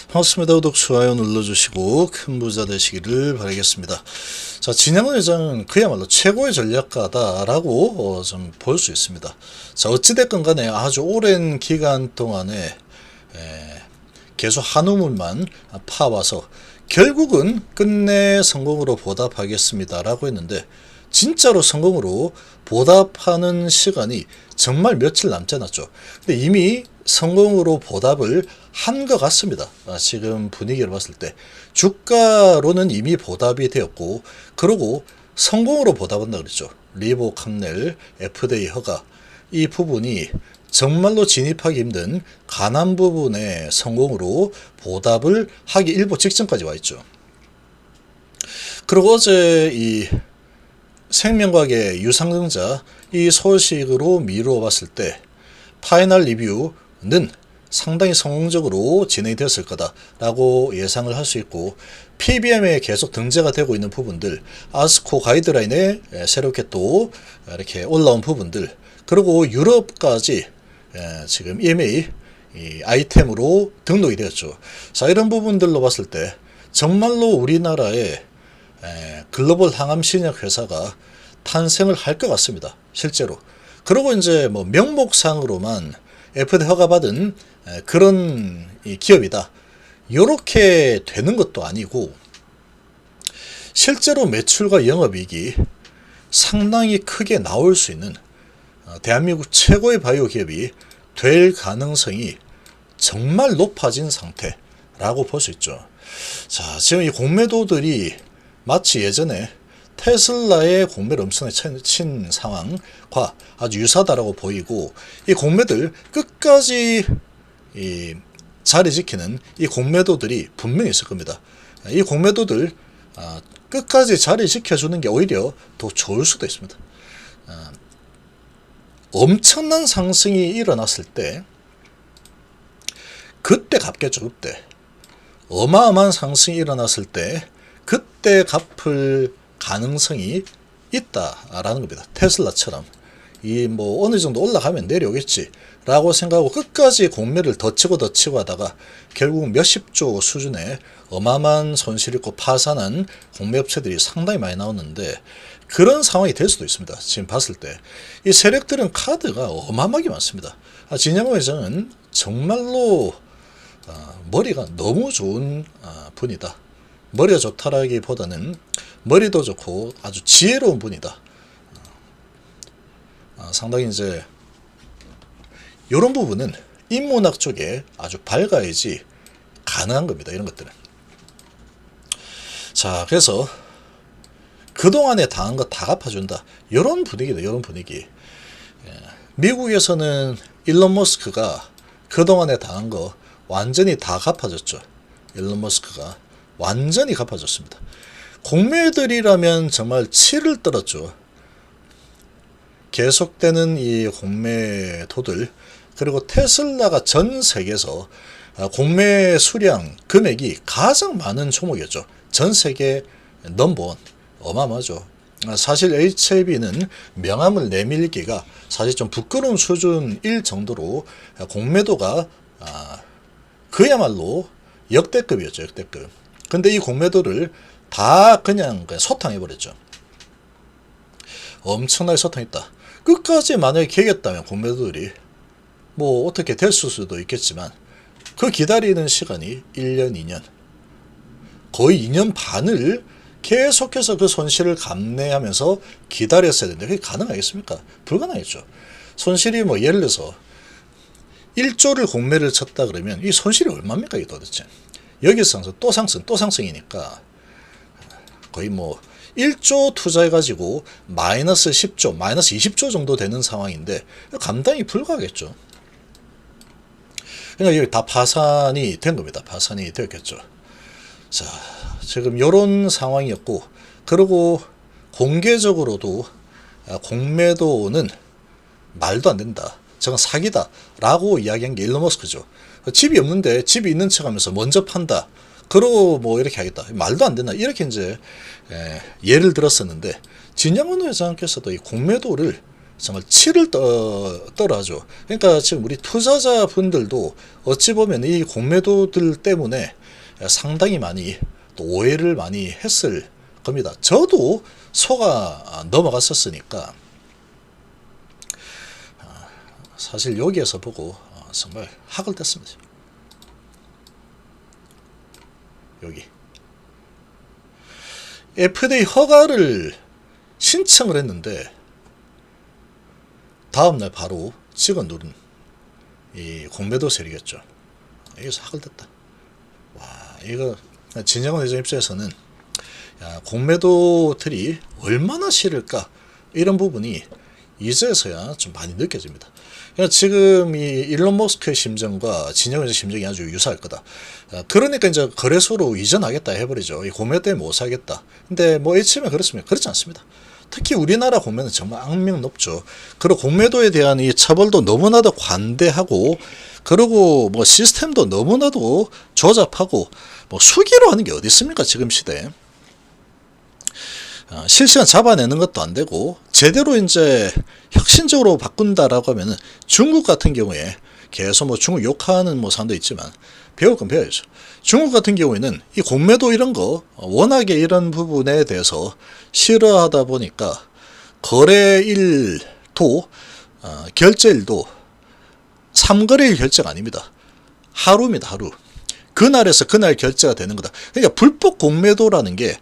반갑습니다. 구독, 좋아요 눌러주시고 큰 부자 되시기를 바라겠습니다. 자, 진양훈 회장은 그야말로 최고의 전략가다라고 좀 볼 수 있습니다. 자, 어찌됐건 간에 아주 오랜 기간 동안에 계속 한우물만 파와서 결국은 끝내 성공으로 보답하겠습니다라고 했는데, 진짜로 성공으로 보답하는 시간이 정말 며칠 남지 않았죠. 근데 이미 성공으로 보답을 한 것 같습니다. 지금 분위기를 봤을 때 주가로는 이미 보답이 되었고, 그리고 성공으로 보답한다 그랬죠. 리보 캄넬 FDA 허가, 이 부분이 정말로 진입하기 힘든 가난 부분의 성공으로 보답을 하기 일보 직전까지 와 있죠. 그리고 어제 이 생명과학의 유상증자 이 소식으로 미루어 봤을 때 파이널 리뷰는 상당히 성공적으로 진행이 되었을 거다라고 예상을 할 수 있고, PBM에 계속 등재가 되고 있는 부분들, 아스코 가이드라인에 새롭게 또 이렇게 올라온 부분들, 그리고 유럽까지 지금 EMA 아이템으로 등록이 되었죠. 자, 이런 부분들로 봤을 때 정말로 우리나라의 글로벌 항암 신약 회사가 탄생을 할 것 같습니다. 실제로. 그리고 이제 뭐 명목상으로만 FDA 허가받은 그런 기업이다, 요렇게 되는 것도 아니고, 실제로 매출과 영업이익이 상당히 크게 나올 수 있는 대한민국 최고의 바이오 기업이 될 가능성이 정말 높아진 상태라고 볼 수 있죠. 자, 지금 이 공매도들이 마치 예전에 테슬라의 공매를 엄청나게 친 상황과 아주 유사하다라고 보이고, 이 공매들 끝까지 자리 지키는 이 공매도들이 분명히 있을 겁니다. 이 공매도들 끝까지 자리 지켜주는 게 오히려 더 좋을 수도 있습니다. 엄청난 상승이 일어났을 때 그때 갚겠죠. 그때 어마어마한 상승이 일어났을 때 그때 갚을 가능성이 있다라는 겁니다. 테슬라처럼 이 뭐 어느 정도 올라가면 내려오겠지 라고 생각하고 끝까지 공매를 더 치고 하다가 결국 몇십조 수준의 어마어마한 손실 있고 파산한 공매업체들이 상당히 많이 나오는데, 그런 상황이 될 수도 있습니다. 지금 봤을 때 이 세력들은 카드가 어마어마하게 많습니다. 진양훈 회장은 정말로 머리가 너무 좋은 분이다. 머리가 좋다라기보다는 머리도 좋고 아주 지혜로운 분이다. 상당히 이제 이런 부분은 인문학 쪽에 아주 밝아야지 가능한 겁니다. 이런 것들은. 자, 그래서 그동안에 당한 거 다 갚아준다, 이런 분위기다. 이런 분위기. 미국에서는 일론 머스크가 그동안에 당한 거 완전히 다 갚아줬죠. 일론 머스크가 완전히 갚아줬습니다. 공매들이라면 정말 치를 떨었죠. 계속되는 이 공매도들, 그리고 테슬라가 전 세계에서 공매 수량 금액이 가장 많은 종목이었죠. 전 세계 넘버원. 어마어마하죠. 사실 HLB는 명함을 내밀기가 사실 좀 부끄러운 수준일 정도로 공매도가 그야말로 역대급이었죠. 역대급. 근데 이 공매도를 다 그냥 소탕해버렸죠. 엄청나게 소탕했다. 끝까지 만약에 계겠다면 공매도들이 뭐 어떻게 될 수도 있겠지만, 그 기다리는 시간이 1년, 2년, 거의 2년 반을 계속해서 그 손실을 감내하면서 기다렸어야 되는데 그게 가능하겠습니까? 불가능하겠죠. 손실이 뭐 예를 들어서 1조를 공매를 쳤다 그러면 이 손실이 얼마입니까? 이게 도대체. 여기서 상승, 또 상승이니까 거의 뭐 1조 투자해가지고 마이너스 10조, 마이너스 20조 정도 되는 상황인데 감당이 불가하겠죠. 그러니까 여기 다 파산이 된 겁니다. 파산이 되었겠죠. 자, 지금 이런 상황이었고, 그리고 공개적으로도 공매도는 말도 안 된다, 저건 사기다 라고 이야기한 게 일론 머스크죠. 집이 없는데 집이 있는 척 하면서 먼저 판다, 그러고 뭐 이렇게 하겠다, 말도 안 된다, 이렇게 이제 예를 들었었는데, 진양훈 회장께서도 이 공매도를 정말 치를 떨어하죠. 그러니까 지금 우리 투자자분들도 어찌 보면 이 공매도들 때문에 상당히 많이 또 오해를 많이 했을 겁니다. 저도 속아 넘어갔었으니까 사실 여기에서 보고 정말 학을 뗐습니다. 여기 FDA 허가를 신청을 했는데 다음날 바로 찍어 누른 이 공매도 세력이었죠. 여기서 학을 뗐다. 와, 이거 진영원 회장 입장에서는 야, 공매도들이 얼마나 싫을까, 이런 부분이 이제서야 좀 많이 느껴집니다. 그러니까 지금 이 일론 머스크의 심정과 진영 회장 심정이 아주 유사할 거다. 그러니까 이제 거래소로 이전하겠다 해버리죠. 이 공매도 때문에 못 사겠다. 근데 뭐 H면 그렇습니까? 그렇지 않습니다. 특히 우리나라 공매는 정말 악명 높죠. 그리고 공매도에 대한 이 처벌도 너무나도 관대하고, 그리고 뭐 시스템도 너무나도 조잡하고, 뭐 수기로 하는 게 어디 있습니까 지금 시대에. 실시간 잡아내는 것도 안 되고, 제대로 이제 혁신적으로 바꾼다라고 하면은 중국 같은 경우에 계속 뭐 중국 욕하는 뭐 사람도 있지만 배울 건 배워야죠. 중국 같은 경우에는 이 공매도 이런 거 워낙에 이런 부분에 대해서 싫어하다 보니까 거래일도 결제일도 3거래일 결제가 아닙니다. 하루입니다. 하루. 그날에서 그날 결제가 되는 거다. 그러니까 불법 공매도라는 게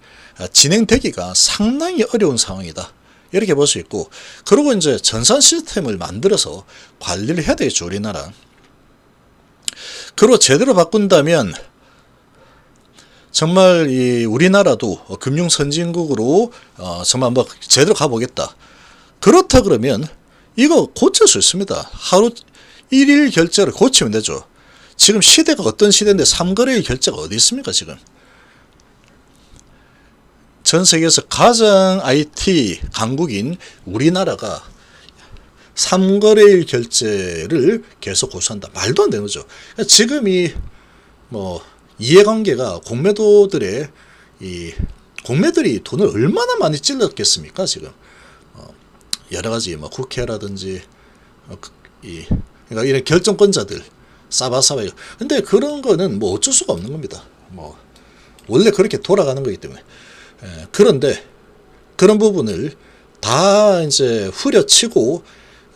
진행되기가 상당히 어려운 상황이다. 이렇게 볼 수 있고, 그리고 이제 전산 시스템을 만들어서 관리를 해야 되겠죠, 우리나라. 그리고 제대로 바꾼다면 정말 이 우리나라도 금융 선진국으로 정말 한번 제대로 가보겠다. 그렇다 그러면 이거 고칠 수 있습니다. 하루 1일 결제를 고치면 되죠. 지금 시대가 어떤 시대인데 3거래일 결제가 어디 있습니까 지금. 전 세계에서 가장 IT 강국인 우리나라가 3거래일 결제를 계속 고수한다. 말도 안 되는 거죠. 지금 이 뭐 이해관계가 공매도들의 이 공매들이 돈을 얼마나 많이 찔렀겠습니까 지금. 여러 가지 뭐 국회라든지 그러니까 이런 결정권자들 싸바싸바. 근데 그런 거는 뭐 어쩔 수가 없는 겁니다. 뭐 원래 그렇게 돌아가는 거기 때문에. 그런데 그런 부분을 다 이제 후려치고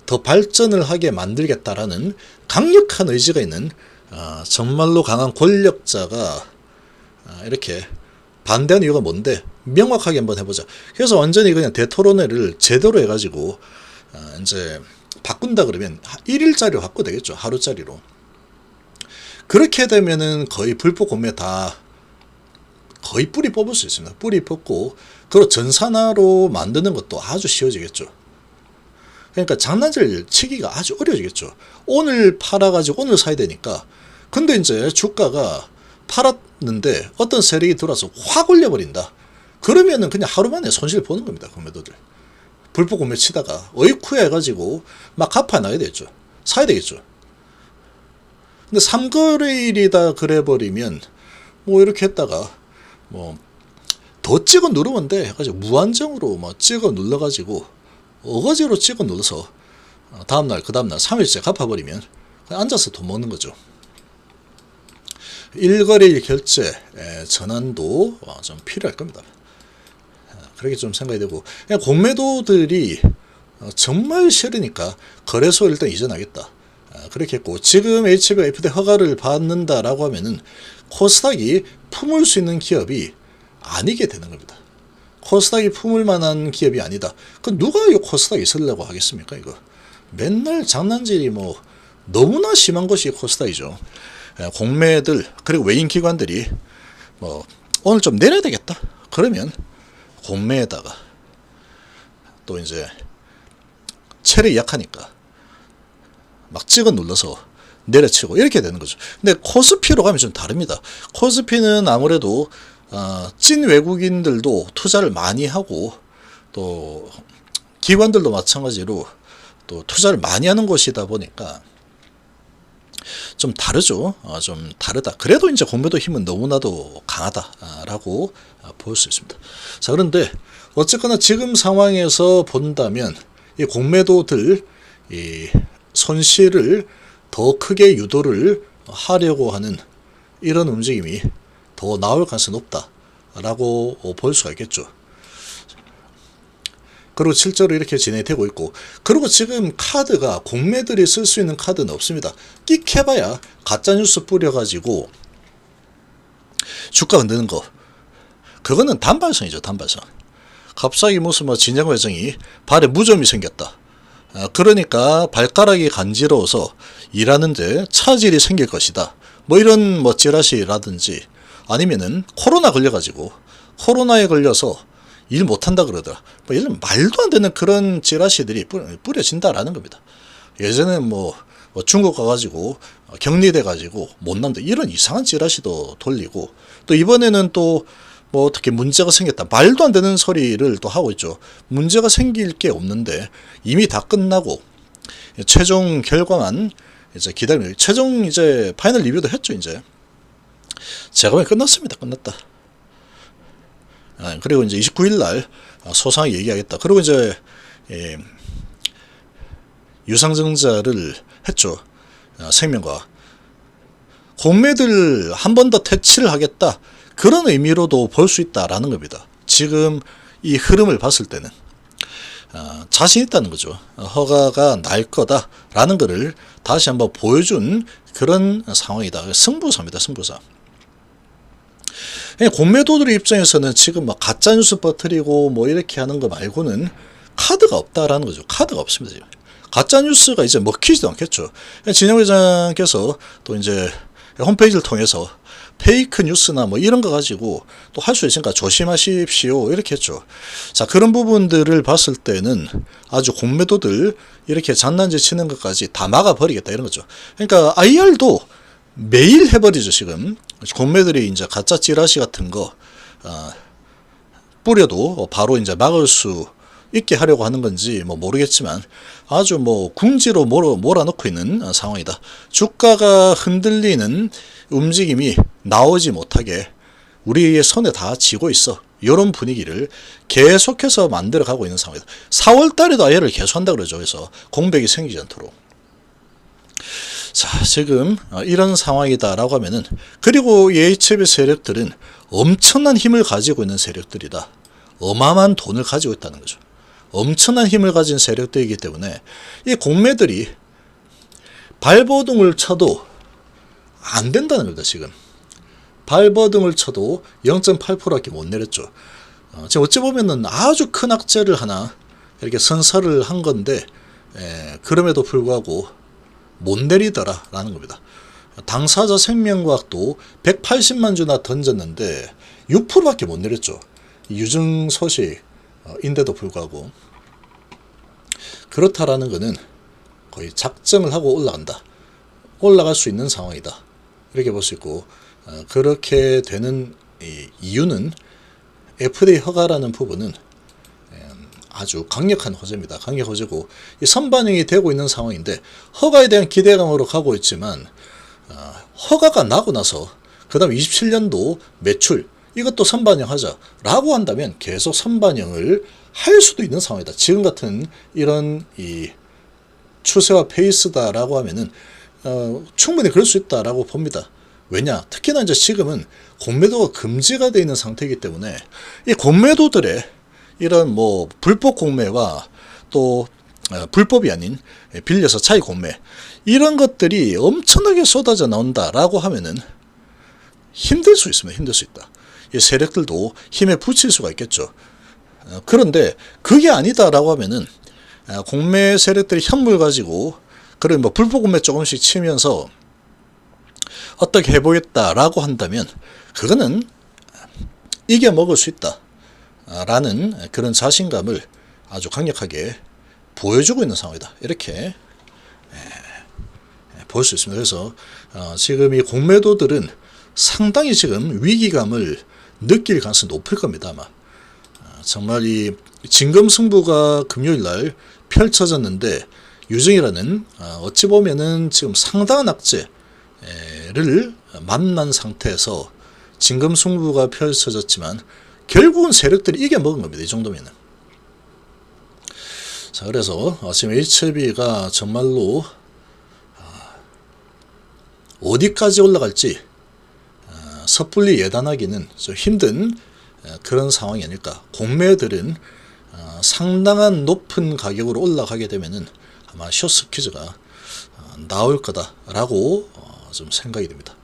더 발전을 하게 만들겠다라는 강력한 의지가 있는 정말로 강한 권력자가 이렇게 반대하는 이유가 뭔데 명확하게 한번 해보자. 그래서 완전히 그냥 대토론회를 제대로 해가지고 이제 바꾼다 그러면 1일짜리로 바꿔도 되겠죠. 하루짜리로. 그렇게 되면은 거의 불법 공매 다 거의 뿌리 뽑을 수 있습니다. 뿌리 뽑고, 그리고 전산화로 만드는 것도 아주 쉬워지겠죠. 그러니까 장난질 치기가 아주 어려워지겠죠. 오늘 팔아가지고 오늘 사야 되니까. 근데 이제 주가가 팔았는데 어떤 세력이 들어와서 확 올려버린다. 그러면은 그냥 하루 만에 손실 보는 겁니다. 공매도들. 불법 공매 치다가 어이쿠야 해가지고 막 갚아놔야 되겠죠. 사야 되겠죠. 근데 3거래일이다 그래버리면 뭐 이렇게 했다가 뭐 더 찍어 누르면 돼 해가지고 무한정으로 막 찍어 눌러가지고 어거지로 찍어 눌러서 다음날 그 다음날 3일째 갚아버리면 그냥 앉아서 돈 먹는 거죠. 1거래일 결제 전환도 좀 필요할 겁니다. 그렇게 좀 생각이 되고, 그냥 공매도들이 정말 싫으니까 거래소 일단 이전하겠다. 그렇게 했고, 지금 HB가 FDA 허가를 받는다라고 하면은 코스닥이 품을 수 있는 기업이 아니게 되는 겁니다. 코스닥이 품을 만한 기업이 아니다. 그 누가 이 코스닥에 있으려고 하겠습니까? 이거 맨날 장난질이 뭐 너무나 심한 것이 코스닥이죠. 공매들 그리고 외인 기관들이 뭐 오늘 좀 내려야 되겠다. 그러면 공매에다가 또 이제 체력이 약하니까 막 찍어 눌러서 내려치고 이렇게 되는 거죠. 근데 코스피로 가면 좀 다릅니다. 코스피는 아무래도 찐 외국인들도 투자를 많이 하고, 또 기관들도 마찬가지로 또 투자를 많이 하는 곳이다 보니까 좀 다르죠. 좀 다르다. 그래도 이제 공매도 힘은 너무나도 강하다라고 볼 수 있습니다. 자, 그런데 어쨌거나 지금 상황에서 본다면 이 공매도들 이 손실을 더 크게 유도를 하려고 하는 이런 움직임이 더 나올 가능성이 높다라고 볼 수가 있겠죠. 그리고 실제로 이렇게 진행되고 있고, 그리고 지금 카드가 공매들이 쓸 수 있는 카드는 없습니다. 끽해봐야 가짜뉴스 뿌려가지고 주가 흔드는 거, 그거는 단발성이죠. 단발성. 갑자기 무슨 뭐 진영 회장이 발에 무좀이 생겼다, 그러니까 발가락이 간지러워서 일하는데 차질이 생길 것이다, 뭐 이런 뭐 찌라시라든지, 아니면은 코로나 걸려가지고 코로나에 걸려서 일 못한다 그러더라, 뭐 이런 말도 안 되는 그런 찌라시들이 뿌려진다라는 겁니다. 예전에 뭐 중국 가가지고 격리돼 가지고 못 난다, 이런 이상한 찌라시도 돌리고, 또 이번에는 또 뭐 어떻게 문제가 생겼다, 말도 안 되는 소리를 또 하고 있죠. 문제가 생길 게 없는데 이미 다 끝나고 최종 결과만 이제 기다리면, 최종 이제 파이널 리뷰도 했죠. 이제 제가 끝났습니다. 끝났다. 그리고 이제 29일 날 소상하게 얘기하겠다. 그리고 이제 유상증자를 했죠. 생명과 공매들 한 번 더 퇴치를 하겠다, 그런 의미로도 볼 수 있다라는 겁니다. 지금 이 흐름을 봤을 때는 자신 있다는 거죠. 허가가 날 거다라는 것을 다시 한번 보여준 그런 상황이다. 승부사입니다. 승부사. 공매도들 입장에서는 지금 막 가짜뉴스 퍼뜨리고 뭐 이렇게 하는 거 말고는 카드가 없다라는 거죠. 카드가 없습니다. 지금 가짜뉴스가 이제 먹히지도 않겠죠. 진영 회장께서 또 이제 홈페이지를 통해서 페이크 뉴스나 뭐 이런 거 가지고 또 할 수 있으니까 조심하십시오, 이렇게 했죠. 자, 그런 부분들을 봤을 때는 아주 공매도들 이렇게 장난질 치는 것까지 다 막아버리겠다, 이런 거죠. 그러니까 IR도 매일 해버리죠. 지금 공매들이 이제 가짜 찌라시 같은 거 뿌려도 바로 이제 막을 수 있게 하려고 하는 건지 뭐 모르겠지만 아주 뭐 궁지로 몰아넣고 있는 상황이다. 주가가 흔들리는 움직임이 나오지 못하게 우리의 손에 다 쥐고 있어, 이런 분위기를 계속해서 만들어가고 있는 상황이다. 4월 달에도 아예를 계속 한다 그러죠. 그래서 공백이 생기지 않도록. 자, 지금 이런 상황이다라고 하면은, 그리고 EHB 세력들은 엄청난 힘을 가지고 있는 세력들이다. 어마어마한 돈을 가지고 있다는 거죠. 엄청난 힘을 가진 세력들이기 때문에 이 공매들이 발버둥을 쳐도 안 된다는 겁니다. 지금 발버둥을 쳐도 0.8%밖에 못 내렸죠. 지금 어찌 보면은 아주 큰 악재를 하나 이렇게 선사를 한 건데, 그럼에도 불구하고 못 내리더라라는 겁니다. 당사자 생명과학도 180만 주나 던졌는데 6%밖에 못 내렸죠. 유증 소식인데도 불구하고. 그렇다라는 것은 거의 작정을 하고 올라갈 수 있는 상황이다, 이렇게 볼 수 있고, 그렇게 되는 이유는 FDA 허가라는 부분은 아주 강력한 호재입니다. 강력 호재고, 이 선반영이 되고 있는 상황인데, 허가에 대한 기대감으로 가고 있지만 허가가 나고 나서 그 다음 27년도 매출 이것도 선반영하자라고 한다면 계속 선반영을 할 수도 있는 상황이다. 지금 같은 이런 이 추세와 페이스다라고 하면은 충분히 그럴 수 있다라고 봅니다. 왜냐? 특히나 이제 지금은 공매도가 금지가 되어 있는 상태이기 때문에 이 공매도들의 이런 뭐 불법 공매와 또 불법이 아닌 빌려서 차익 공매, 이런 것들이 엄청나게 쏟아져 나온다라고 하면은 힘들 수 있습니다. 힘들 수 있다. 이 세력들도 힘에 부칠 수가 있겠죠. 그런데 그게 아니다라고 하면은 공매 세력들이 현물 가지고 그런 뭐 불법 공매 조금씩 치면서 어떻게 해보겠다라고 한다면 그거는 이겨 먹을 수 있다라는 그런 자신감을 아주 강력하게 보여주고 있는 상황이다, 이렇게 볼 수 있습니다. 그래서 지금 이 공매도들은 상당히 지금 위기감을 느낄 가능성이 높을 겁니다. 아마 정말 이 진검승부가 금요일 날 펼쳐졌는데, 유증이라는 어찌 보면은 지금 상당한 악재를 만난 상태에서 진검승부가 펼쳐졌지만 결국은 세력들이 이겨먹은 겁니다. 이 정도면은. 자, 그래서 지금 HLB가 정말로 어디까지 올라갈지 섣불리 예단하기는 좀 힘든 그런 상황이 아닐까. 공매들은 상당한 높은 가격으로 올라가게 되면은 아마 숏 스퀴즈가 나올 거다라고 좀 생각이 됩니다.